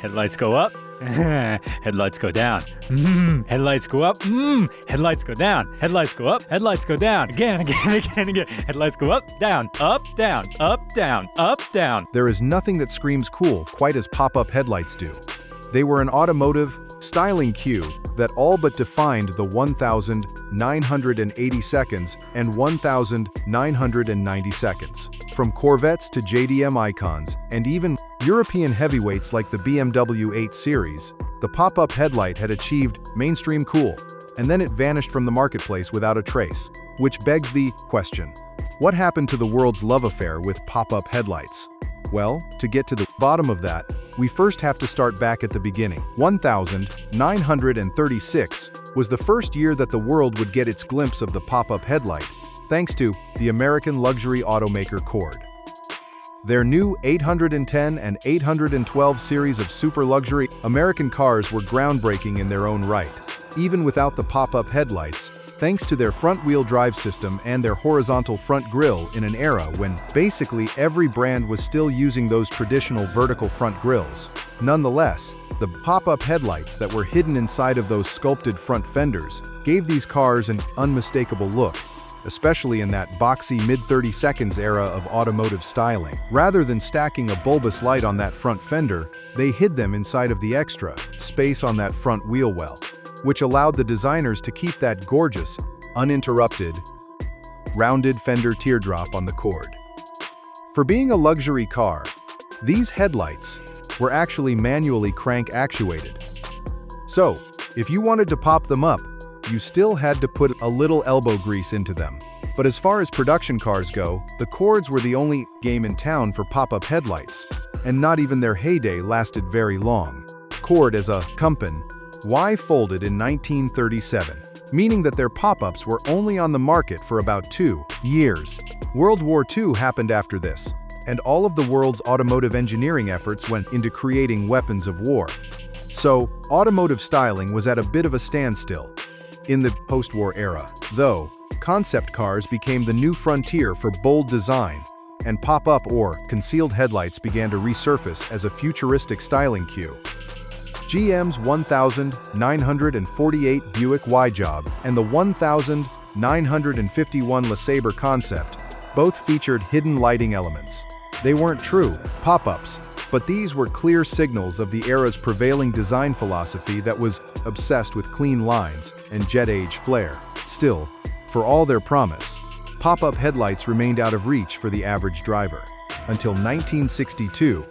Headlights go up. Headlights go down. Headlights go up. Headlights go down. Headlights go up. Headlights go down. Again. Headlights go up, down, up, down, up, down, up, down. There is nothing that screams cool quite as pop-up headlights do. They were an automotive styling cue that all but defined the 1,980 seconds and 1,990 seconds. From Corvettes to JDM icons, and even European heavyweights like the BMW 8 Series, the pop-up headlight had achieved mainstream cool, and then it vanished from the marketplace without a trace. Which begs the question, what happened to the world's love affair with pop-up headlights? Well, to get to the bottom of that, we first have to start back at the beginning. 1936 was the first year that the world would get its glimpse of the pop-up headlight, thanks to the American luxury automaker Cord. Their new 810 and 812 series of super luxury American cars were groundbreaking in their own right, even without the pop-up headlights, thanks to their front-wheel drive system and their horizontal front grille in an era when basically every brand was still using those traditional vertical front grilles. Nonetheless, the pop-up headlights that were hidden inside of those sculpted front fenders gave these cars an unmistakable look, especially in that boxy mid-30 seconds era of automotive styling. Rather than stacking a bulbous light on that front fender, they hid them inside of the extra space on that front wheel well, which allowed the designers to keep that gorgeous, uninterrupted, rounded fender teardrop on the Cord. For being a luxury car, these headlights were actually manually crank actuated. So, if you wanted to pop them up, you still had to put a little elbow grease into them. But as far as production cars go, the Cords were the only game in town for pop-up headlights, and not even their heyday lasted very long. Cord as a company folded in 1937, meaning that their pop-ups were only on the market for about 2 years. World War II happened after this, and all of the world's automotive engineering efforts went into creating weapons of war. So, automotive styling was at a bit of a standstill in the post-war era, though concept cars became the new frontier for bold design, and pop-up or concealed headlights began to resurface as a futuristic styling cue. GM's 1948 Buick Y-Job and the 1951 LeSabre concept both featured hidden lighting elements. They weren't true pop-ups, but these were clear signals of the era's prevailing design philosophy that was obsessed with clean lines and jet-age flair. Still, for all their promise, pop-up headlights remained out of reach for the average driver, until 1962,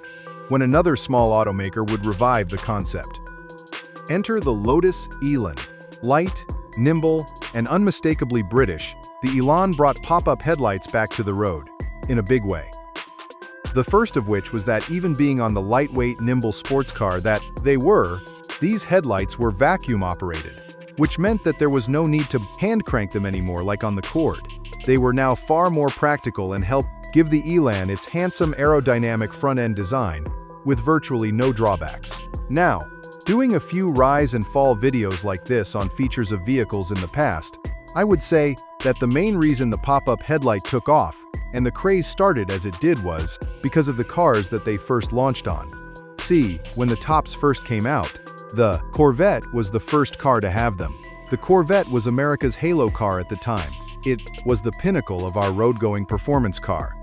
when another small automaker would revive the concept. Enter the Lotus Elan. Light, nimble, and unmistakably British, the Elan brought pop-up headlights back to the road, in a big way. The first of which was that even being on the lightweight, nimble sports car that they were, these headlights were vacuum-operated, which meant that there was no need to hand crank them anymore like on the Cord. They were now far more practical and helped give the Elan its handsome aerodynamic front-end design, with virtually no drawbacks. Now, doing a few rise and fall videos like this on features of vehicles in the past, I would say that the main reason the pop-up headlight took off and the craze started as it did was because of the cars that they first launched on. See, when the tops first came out, the Corvette was the first car to have them. The Corvette was America's halo car at the time. It was the pinnacle of our road-going performance car.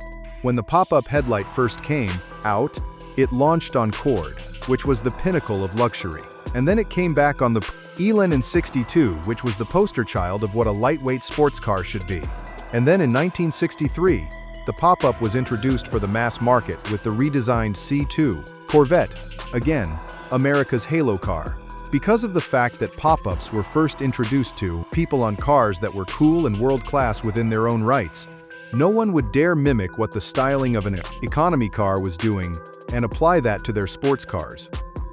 When the pop-up headlight first came out, it launched on Cord, which was the pinnacle of luxury. And then it came back on the Elan in '62, which was the poster child of what a lightweight sports car should be. And then in 1963, the pop-up was introduced for the mass market with the redesigned C2 Corvette, again, America's halo car. Because of the fact that pop-ups were first introduced to people on cars that were cool and world-class within their own rights, no one would dare mimic what the styling of an economy car was doing and apply that to their sports cars.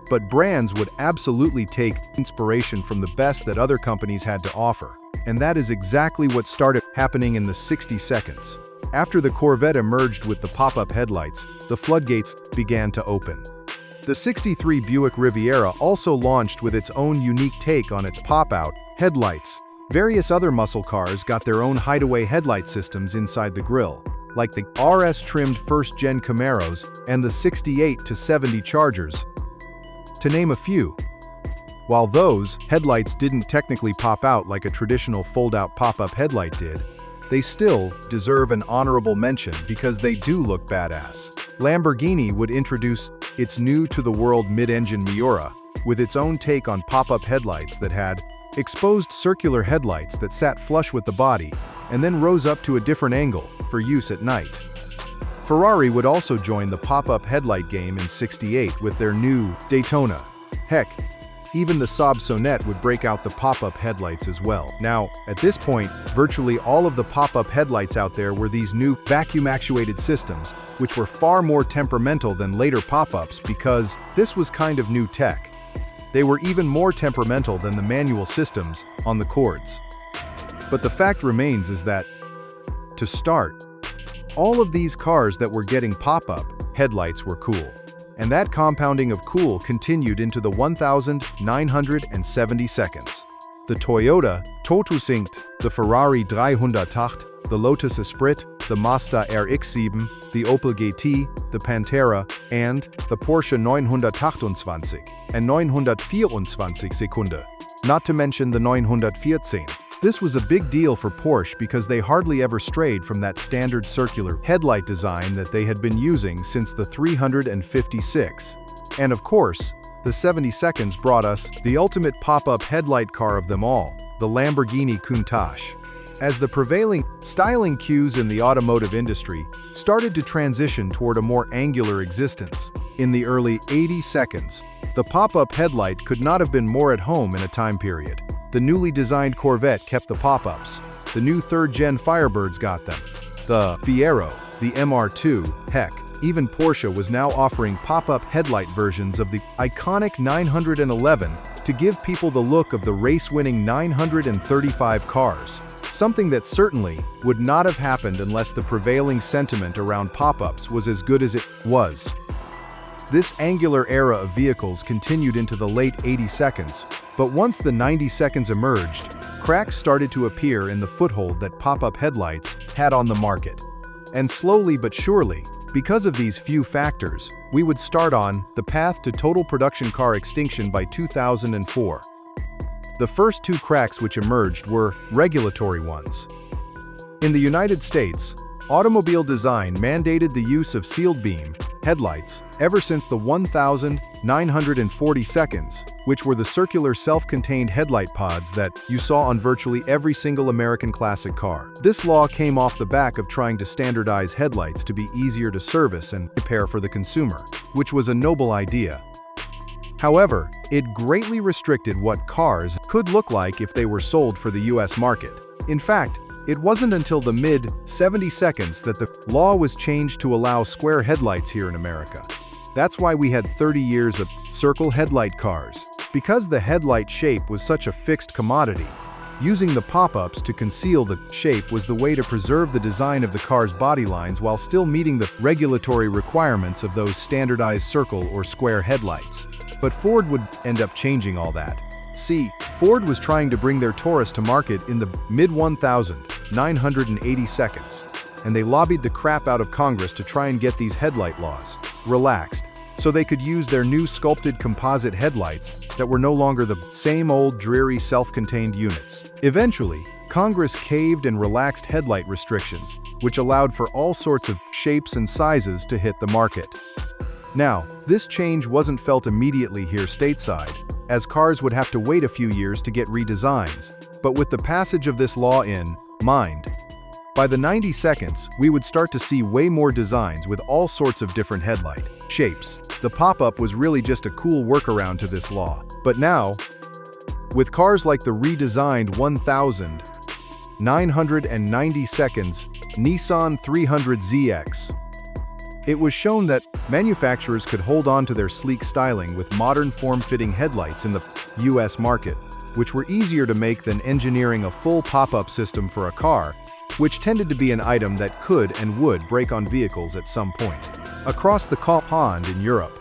But brands would absolutely take inspiration from the best that other companies had to offer. And that is exactly what started happening in the 60 seconds. After the Corvette emerged with the pop-up headlights, the floodgates began to open. The '63 Buick Riviera also launched with its own unique take on its pop-out headlights. Various other muscle cars got their own hideaway headlight systems inside the grille, like the RS-trimmed first-gen Camaros and the '68 to '70 Chargers. to name a few. While those headlights didn't technically pop out like a traditional fold-out pop-up headlight did, they still deserve an honorable mention because they do look badass. Lamborghini would introduce its new-to-the-world mid-engine Miura with its own take on pop-up headlights that had exposed circular headlights that sat flush with the body and then rose up to a different angle for use at night. Ferrari would also join the pop-up headlight game in '68 with their new Daytona. Heck, even the Saab Sonnet would break out the pop-up headlights as well. Now, at this point, virtually all of the pop-up headlights out there were these new vacuum-actuated systems, which were far more temperamental than later pop-ups because this was kind of new tech. They were even more temperamental than the manual systems on the Cords. But the fact remains is that, to start, all of these cars that were getting pop-up headlights were cool. And that compounding of cool continued into the 1970 seconds. The Toyota Totusynkt, the Ferrari 308, the Lotus Esprit, the Mazda RX-7, the Opel GT, the Pantera, and the Porsche 928 and 924 Sekunde, not to mention the 914. This was a big deal for Porsche because they hardly ever strayed from that standard circular headlight design that they had been using since the 356. And of course, the 70 seconds brought us the ultimate pop-up headlight car of them all, the Lamborghini Countach. As the prevailing styling cues in the automotive industry started to transition toward a more angular existence, in the early 80 seconds, the pop-up headlight could not have been more at home in a time period. The newly designed Corvette kept the pop-ups. The new third-gen Firebirds got them. The Fiero, the MR2, heck, even Porsche was now offering pop-up headlight versions of the iconic 911 to give people the look of the race-winning 935 cars. Something that certainly would not have happened unless the prevailing sentiment around pop-ups was as good as it was. This angular era of vehicles continued into the late 80 seconds, but once the 90 seconds emerged, cracks started to appear in the foothold that pop-up headlights had on the market. And slowly but surely, because of these few factors, we would start on the path to total production car extinction by 2004. The first two cracks which emerged were regulatory ones. In the United States, automobile design mandated the use of sealed beam headlights ever since the 1940 seconds, which were the circular self-contained headlight pods that you saw on virtually every single American classic car. This law came off the back of trying to standardize headlights to be easier to service and repair for the consumer, which was a noble idea. However, it greatly restricted what cars could look like if they were sold for the US market. In fact, it wasn't until the mid-70 seconds that the law was changed to allow square headlights here in America. That's why we had 30 years of circle headlight cars. Because the headlight shape was such a fixed commodity, using the pop-ups to conceal the shape was the way to preserve the design of the car's body lines while still meeting the regulatory requirements of those standardized circle or square headlights. But Ford would end up changing all that. See, Ford was trying to bring their Taurus to market in the mid-1980 seconds, and they lobbied the crap out of Congress to try and get these headlight laws relaxed, so they could use their new sculpted composite headlights that were no longer the same old dreary self-contained units. Eventually, Congress caved and relaxed headlight restrictions, which allowed for all sorts of shapes and sizes to hit the market. Now, this change wasn't felt immediately here stateside, as cars would have to wait a few years to get redesigns, but with the passage of this law in mind, by the 90 seconds, we would start to see way more designs with all sorts of different headlight shapes. The pop-up was really just a cool workaround to this law. But now, with cars like the redesigned 1990 seconds Nissan 300ZX, it was shown that manufacturers could hold on to their sleek styling with modern form-fitting headlights in the US market, which were easier to make than engineering a full pop-up system for a car, which tended to be an item that could and would break on vehicles at some point. Across the pond in Europe,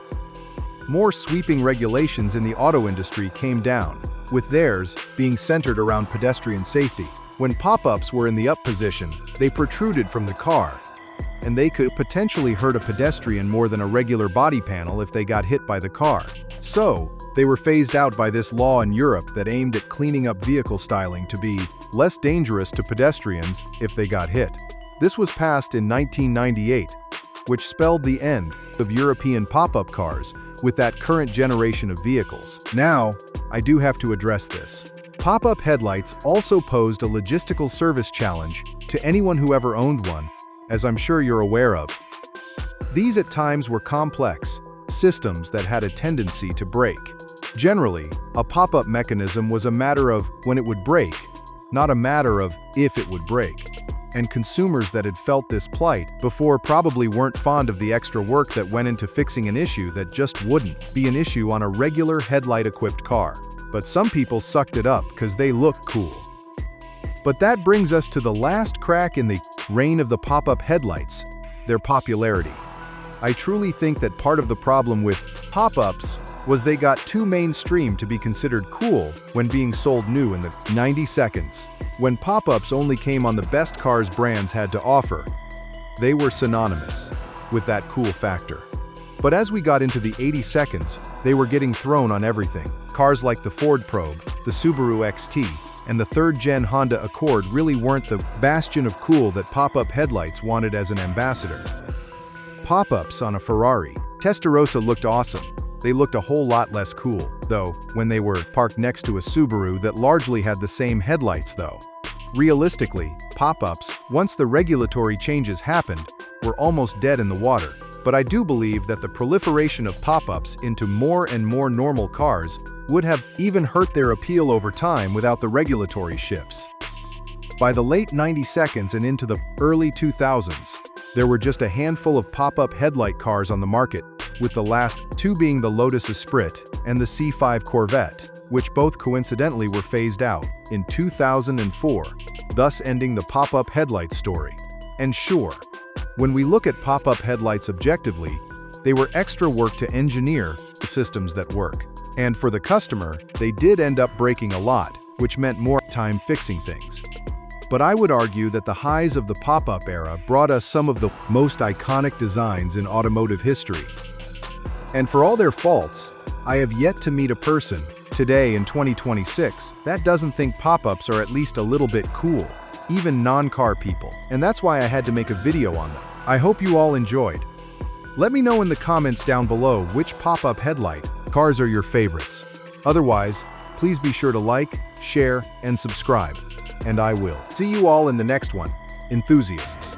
more sweeping regulations in the auto industry came down, with theirs being centered around pedestrian safety. When pop-ups were in the up position, they protruded from the car, and they could potentially hurt a pedestrian more than a regular body panel if they got hit by the car. So, they were phased out by this law in Europe that aimed at cleaning up vehicle styling to be less dangerous to pedestrians if they got hit. This was passed in 1998, which spelled the end of European pop-up cars with that current generation of vehicles. Now, I do have to address this. Pop-up headlights also posed a logistical service challenge to anyone who ever owned one, as I'm sure you're aware of. These at times were complex systems that had a tendency to break. Generally, a pop-up mechanism was a matter of when it would break, not a matter of if it would break. And consumers that had felt this plight before probably weren't fond of the extra work that went into fixing an issue that just wouldn't be an issue on a regular headlight-equipped car. But some people sucked it up because they look cool. But that brings us to the last crack in the reign of the pop-up headlights, their popularity. I truly think that part of the problem with pop-ups was they got too mainstream to be considered cool when being sold new in the 90 seconds. When pop-ups only came on the best cars brands had to offer, they were synonymous with that cool factor. But as we got into the 80 seconds, they were getting thrown on everything. Cars like the Ford Probe, the Subaru XT, and the third-gen Honda Accord really weren't the bastion of cool that pop-up headlights wanted as an ambassador. Pop-ups on a Ferrari Testarossa looked awesome. They looked a whole lot less cool, though, when they were parked next to a Subaru that largely had the same headlights though. Realistically, pop-ups, once the regulatory changes happened, were almost dead in the water. But I do believe that the proliferation of pop-ups into more and more normal cars would have even hurt their appeal over time without the regulatory shifts. By the late 90 seconds and into the early 2000s, there were just a handful of pop-up headlight cars on the market, with the last two being the Lotus Esprit and the C5 Corvette, which both coincidentally were phased out in 2004, thus ending the pop-up headlight story. And sure, when we look at pop-up headlights objectively, they were extra work to engineer the systems that work. And for the customer, they did end up breaking a lot, which meant more time fixing things. But I would argue that the highs of the pop-up era brought us some of the most iconic designs in automotive history. And for all their faults, I have yet to meet a person, today in 2026, that doesn't think pop-ups are at least a little bit cool, even non-car people. And that's why I had to make a video on them. I hope you all enjoyed. Let me know in the comments down below which pop-up headlight cars are your favorites. Otherwise, please be sure to like, share, and subscribe. And I will see you all in the next one, enthusiasts.